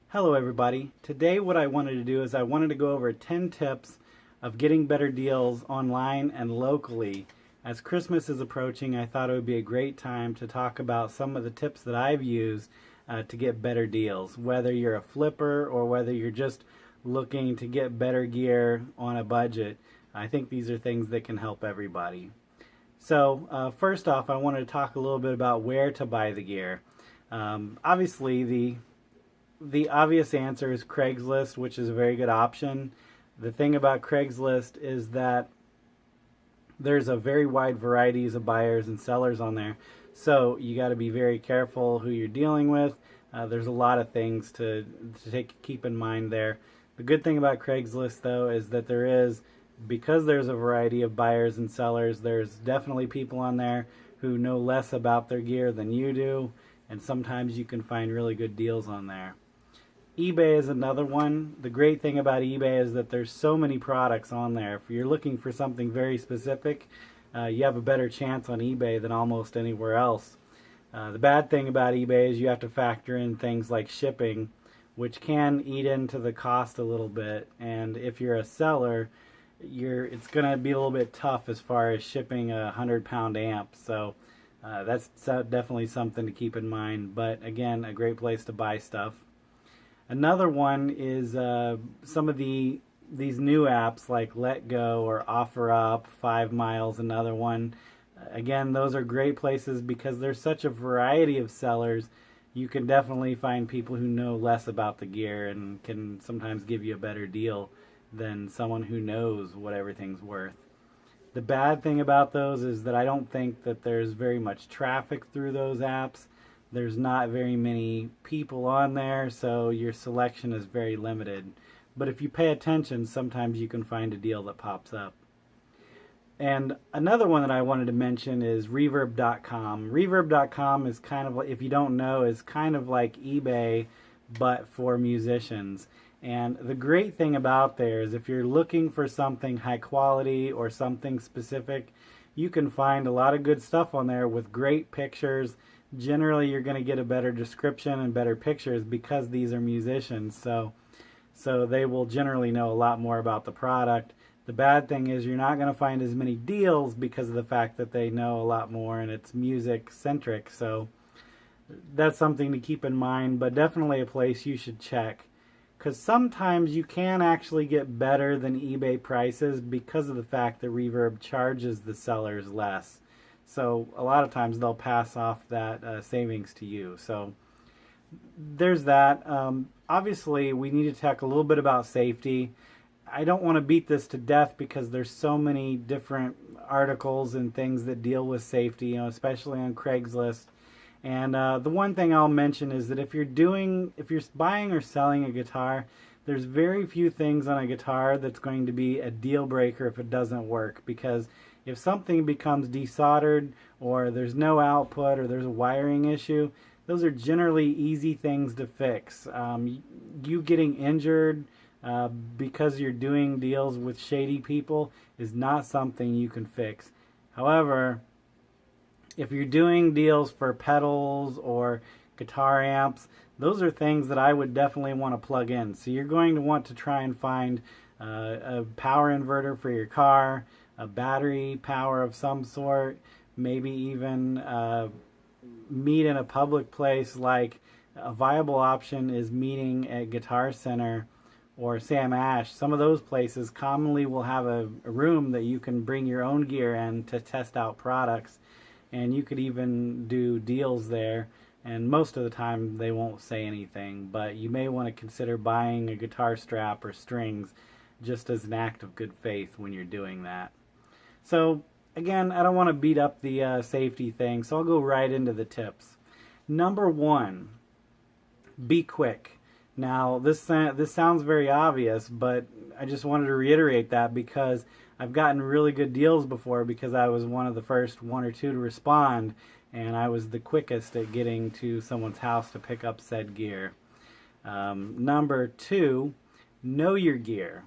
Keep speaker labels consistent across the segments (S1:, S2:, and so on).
S1: Hello everybody. Today what I wanted to do is I wanted to go over 10 tips of getting better deals online and locally. As Christmas is approaching, I thought it would be a great time to talk about some of the tips that I've used to get better deals. Whether you're a flipper or whether you're just looking to get better gear on a budget, I think these are things that can help everybody. So first off, I wanted to talk a little bit about where to buy the gear. Obviously, the obvious answer is Craigslist, which is a very good option. The thing about Craigslist is that there's a very wide varieties of buyers and sellers on there. So you got to be very careful who you're dealing with. There's a lot of things to keep in mind there. The good thing about Craigslist, though, is that because there's a variety of buyers and sellers, there's definitely people on there who know less about their gear than you do, and sometimes you can find really good deals on there. eBay is another one. The great thing about eBay is that there's so many products on there. If you're looking for something very specific, you have a better chance on eBay than almost anywhere else. The bad thing about eBay is you have to factor in things like shipping, which can eat into the cost a little bit. And if you're a seller, it's going to be a little bit tough as far as shipping a 100-pound amp. So that's definitely something to keep in mind. But again, a great place to buy stuff. Another one is some of these new apps like Let Go or OfferUp, 5 Miles, another one. Again, those are great places because there's such a variety of sellers. You can definitely find people who know less about the gear and can sometimes give you a better deal than someone who knows what everything's worth. The bad thing about those is that I don't think that there's very much traffic through those apps. There's not very many people on there, so your selection is very limited. But if you pay attention, sometimes you can find a deal that pops up. And another one that I wanted to mention is Reverb.com. Reverb.com is kind of, if you don't know, is kind of like eBay, but for musicians. And the great thing about there is if you're looking for something high quality or something specific, you can find a lot of good stuff on there with great pictures. Generally, you're going to get a better description and better pictures because these are musicians. So they will generally know a lot more about the product. The bad thing is you're not going to find as many deals because of the fact that they know a lot more and it's music centric. So that's something to keep in mind, but definitely a place you should check. Because sometimes you can actually get better than eBay prices because of the fact that Reverb charges the sellers less. So a lot of times they'll pass off that savings to you. So there's that. Obviously, we need to talk a little bit about safety. I don't want to beat this to death because there's so many different articles and things that deal with safety, especially on Craigslist. And the one thing I'll mention is that if you're buying or selling a guitar, there's very few things on a guitar that's going to be a deal breaker if it doesn't work. Because if something becomes desoldered or there's no output or there's a wiring issue, those are generally easy things to fix. You getting injured because you're doing deals with shady people is not something you can fix. However, if you're doing deals for pedals or guitar amps, those are things that I would definitely want to plug in. So you're going to want to try and find a power inverter for your car, a battery power of some sort, maybe even meet in a public place. Like a viable option is meeting at Guitar Center or Sam Ash. Some of those places commonly will have a room that you can bring your own gear in to test out products. And you could even do deals there, and most of the time they won't say anything, but you may want to consider buying a guitar strap or strings just as an act of good faith when you're doing that. So again, I don't want to beat up the safety thing, so I'll go right into the tips. Number one, be quick. Now this sounds very obvious, but I just wanted to reiterate that because I've gotten really good deals before because I was one of the first one or two to respond, and I was the quickest at getting to someone's house to pick up said gear. Number two, know your gear.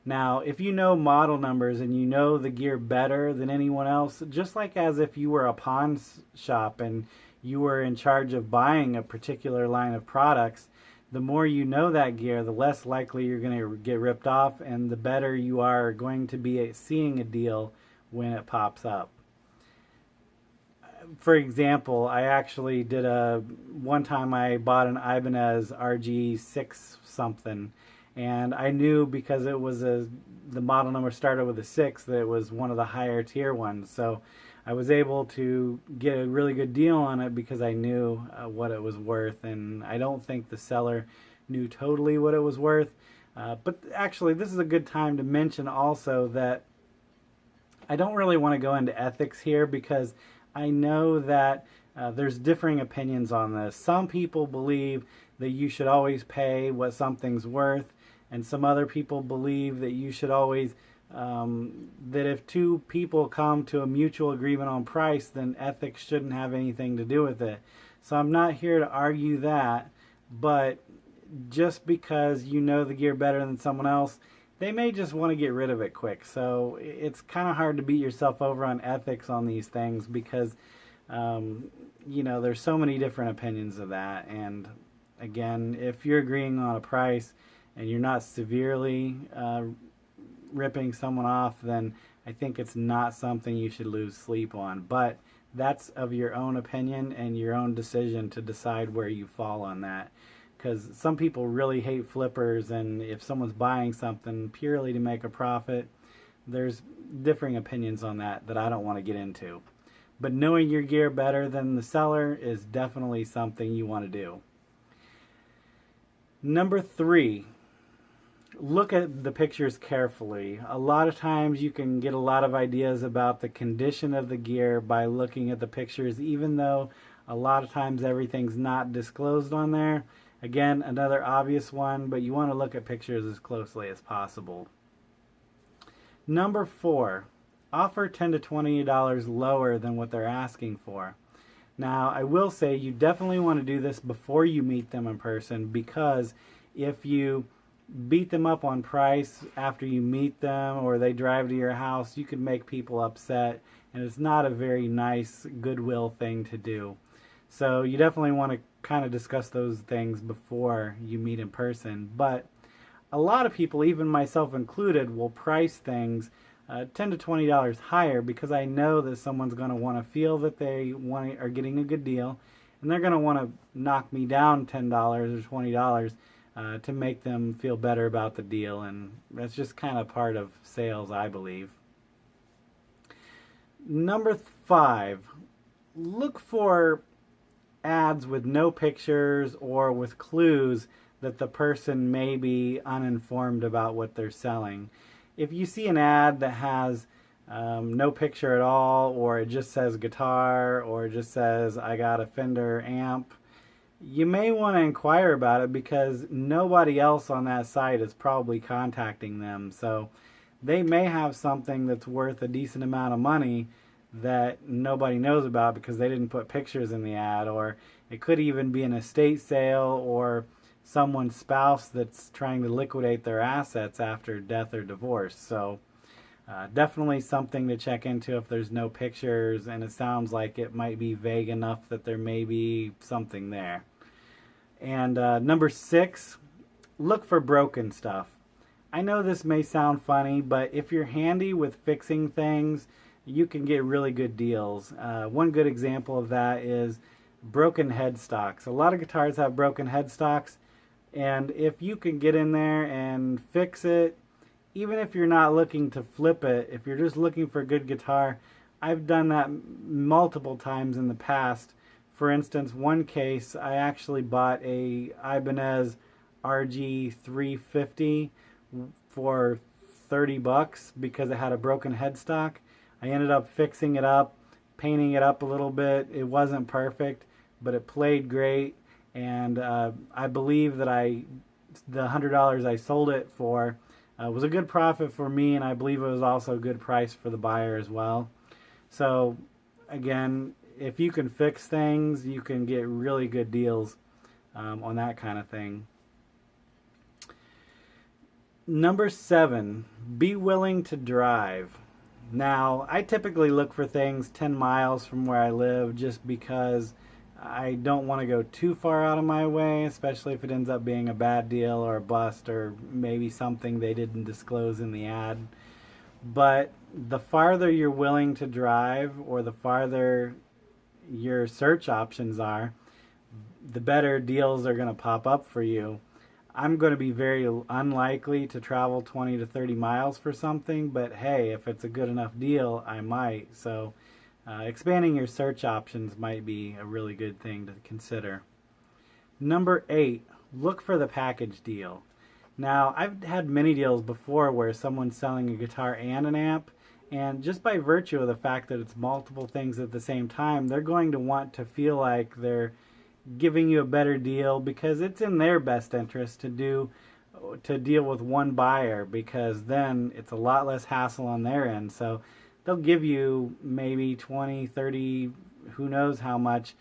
S1: Now, if you know model numbers and you know the gear better than anyone else, just like as if you were a pawn shop and you were in charge of buying a particular line of products, the more you know that gear, the less likely you're going to get ripped off, and the better you are going to be at seeing a deal when it pops up. For example, I actually did one time I bought an Ibanez RG6 something, and I knew because it was the model number started with a 6 that it was one of the higher tier ones. So I was able to get a really good deal on it because I knew what it was worth, and I don't think the seller knew totally what it was worth. But actually, this is a good time to mention also that I don't really want to go into ethics here because I know that there's differing opinions on this. Some people believe that you should always pay what something's worth, and some other people believe that you should always, that if two people come to a mutual agreement on price, then ethics shouldn't have anything to do with it. So I'm not here to argue that, but just because you know the gear better than someone else, they may just want to get rid of it quick. So it's kind of hard to beat yourself over on ethics on these things because, there's so many different opinions of that. And again, if you're agreeing on a price and you're not severely ripping someone off, then I think it's not something you should lose sleep on. But that's of your own opinion and your own decision to decide where you fall on that. Because some people really hate flippers, and if someone's buying something purely to make a profit, there's differing opinions on that I don't want to get into. But knowing your gear better than the seller is definitely something you want to do. Number 3, look at the pictures carefully. A lot of times you can get a lot of ideas about the condition of the gear by looking at the pictures, even though a lot of times everything's not disclosed on there. Again, another obvious one, but you want to look at pictures as closely as possible. Number 4, offer $10 to $20 lower than what they're asking for. Now, I will say you definitely want to do this before you meet them in person, because if you beat them up on price after you meet them or they drive to your house, you could make people upset, and it's not a very nice goodwill thing to do. So you definitely want to kind of discuss those things before you meet in person. But a lot of people, even myself included, will price things $10 to $20 higher because I know that someone's going to want to feel that they are getting a good deal, and they're going to want to knock me down $10 or $20 to make them feel better about the deal, and that's just kind of part of sales, I believe. Number 5, look for ads with no pictures or with clues that the person may be uninformed about what they're selling. If you see an ad that has no picture at all, or it just says guitar, or it just says I got a Fender amp, you may want to inquire about it because nobody else on that site is probably contacting them. So they may have something that's worth a decent amount of money that nobody knows about because they didn't put pictures in the ad, or it could even be an estate sale or someone's spouse that's trying to liquidate their assets after death or divorce. So definitely something to check into if there's no pictures and it sounds like it might be vague enough that there may be something there. And number 6, look for broken stuff. I know this may sound funny, but if you're handy with fixing things, you can get really good deals. One good example of that is broken headstocks. A lot of guitars have broken headstocks, and if you can get in there and fix it, even if you're not looking to flip it, if you're just looking for a good guitar, I've done that multiple times in the past. For instance, one case, I actually bought a Ibanez RG 350 for $30 because it had a broken headstock. I ended up fixing it up, painting it up a little bit. It wasn't perfect, but it played great, and I believe that the $100 I sold it for was a good profit for me, and I believe it was also a good price for the buyer as well. So again, if you can fix things, you can get really good deals on that kind of thing. Number 7, be willing to drive. Now, I typically look for things 10 miles from where I live just because I don't want to go too far out of my way, especially if it ends up being a bad deal or a bust or maybe something they didn't disclose in the ad. But the farther you're willing to drive or the farther your search options are, the better deals are going to pop up for you. I'm going to be very unlikely to travel 20 to 30 miles for something, but hey, if it's a good enough deal, I might. So expanding your search options might be a really good thing to consider. Number 8, look for the package deal. Now, I've had many deals before where someone's selling a guitar and an amp, and just by virtue of the fact that it's multiple things at the same time, they're going to want to feel like they're giving you a better deal because it's in their best interest to deal with one buyer, because then it's a lot less hassle on their end. So they'll give you maybe 20, 30, who knows how much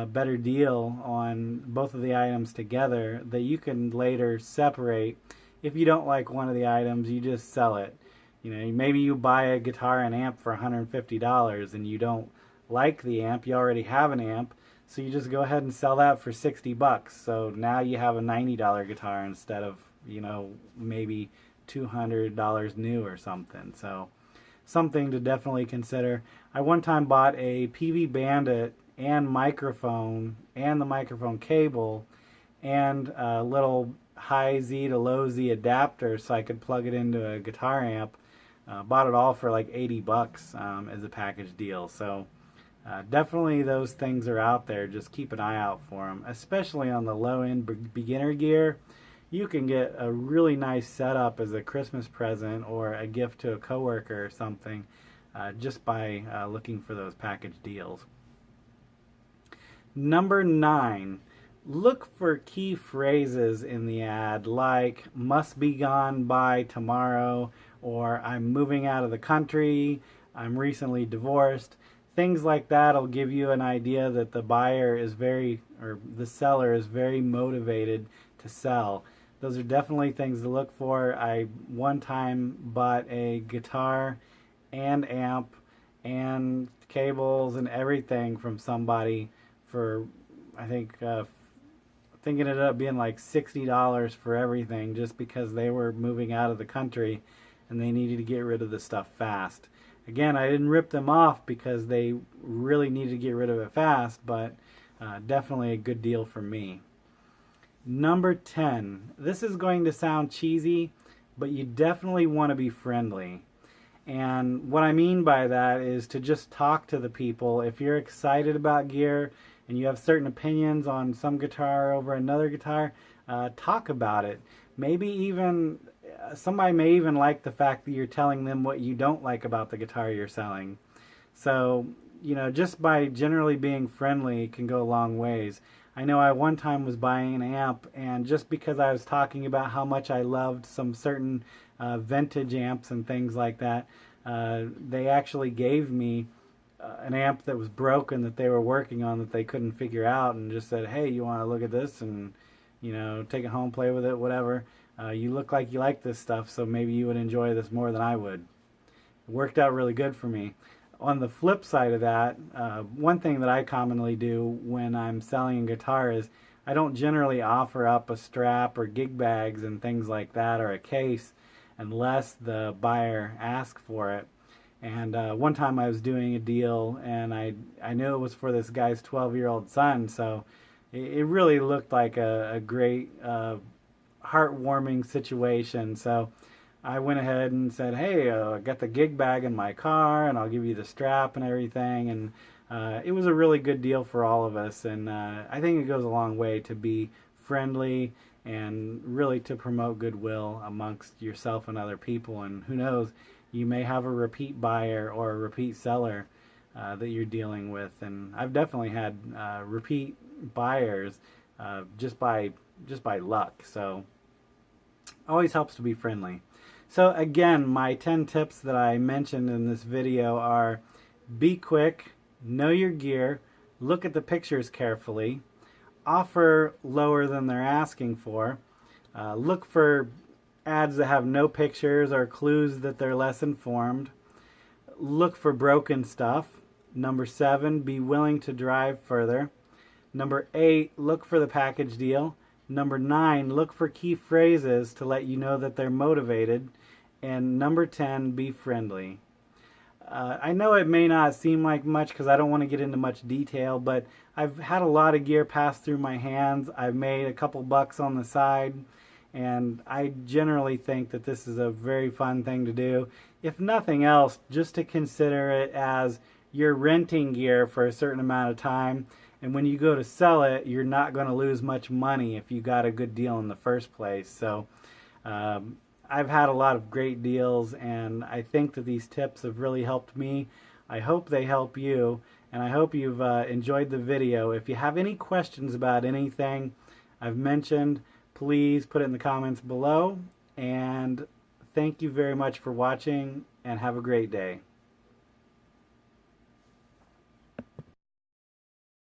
S1: better deal on both of the items together that you can later separate. If you don't like one of the items, you just sell it. You know, maybe you buy a guitar and amp for $150 and you don't like the amp, you already have an amp, so you just go ahead and sell that for $60. So now you have a $90 guitar instead of, you know, maybe $200 new or something. So something to definitely consider. I one time bought a PV Bandit and microphone and the microphone cable and a little high Z to low Z adapter so I could plug it into a guitar amp. Bought it all for like $80 as a package deal. So definitely those things are out there. Just keep an eye out for them, especially on the low-end beginner gear. You can get a really nice setup as a Christmas present or a gift to a coworker or something just by looking for those package deals. Number 9, look for key phrases in the ad like "must be gone by tomorrow" or "I'm moving out of the country," "I'm recently divorced." Things like that will give you an idea that the the seller is very motivated to sell. Those are definitely things to look for. I one time bought a guitar and amp and cables and everything from somebody for, I think it ended up being like $60 for everything, just because they were moving out of the country and they needed to get rid of the stuff fast. Again, I didn't rip them off because they really needed to get rid of it fast, but definitely a good deal for me. Number 10. This is going to sound cheesy, but you definitely want to be friendly. And what I mean by that is to just talk to the people. If you're excited about gear and you have certain opinions on some guitar over another guitar, talk about it. Maybe even somebody may even like the fact that you're telling them what you don't like about the guitar you're selling. So, you know, just by generally being friendly can go a long ways. I know I one time was buying an amp, and just because I was talking about how much I loved some certain vintage amps and things like that, they actually gave me an amp that was broken that they were working on that they couldn't figure out, and just said, "Hey, you want to look at this and, you know, take it home, play with it, whatever. You look like you like this stuff, so maybe you would enjoy this more than I would." It worked out really good for me. On the flip side of that, one thing that I commonly do when I'm selling a guitar is I don't generally offer up a strap or gig bags and things like that, or a case, unless the buyer asks for it. And one time I was doing a deal, and I knew it was for this guy's 12-year-old son, so it really looked like a great heartwarming situation. So I went ahead and said, "Hey, I got the gig bag in my car, and I'll give you the strap and everything." And it was a really good deal for all of us. And I think it goes a long way to be friendly and really to promote goodwill amongst yourself and other people. And who knows, you may have a repeat buyer or a repeat seller that you're dealing with. And I've definitely had repeat buyers just by luck. So always helps to be friendly. So again, my 10 tips that I mentioned in this video are: be quick, know your gear, look at the pictures carefully, offer lower than they're asking for, look for ads that have no pictures or clues that they're less informed, look for broken stuff. Number 7, be willing to drive further. Number 8, look for the package deal. Number 9, look for key phrases to let you know that they're motivated. And number 10, be friendly. I know it may not seem like much because I don't want to get into much detail, but I've had a lot of gear pass through my hands. I've made a couple bucks on the side, and I generally think that this is a very fun thing to do. If nothing else, just to consider it as you're renting gear for a certain amount of time, and when you go to sell it, you're not going to lose much money if you got a good deal in the first place. So I've had a lot of great deals, and I think that these tips have really helped me. I hope they help you, and I hope you've enjoyed the video. If you have any questions about anything I've mentioned, please put it in the comments below. And thank you very much for watching, and have a great day.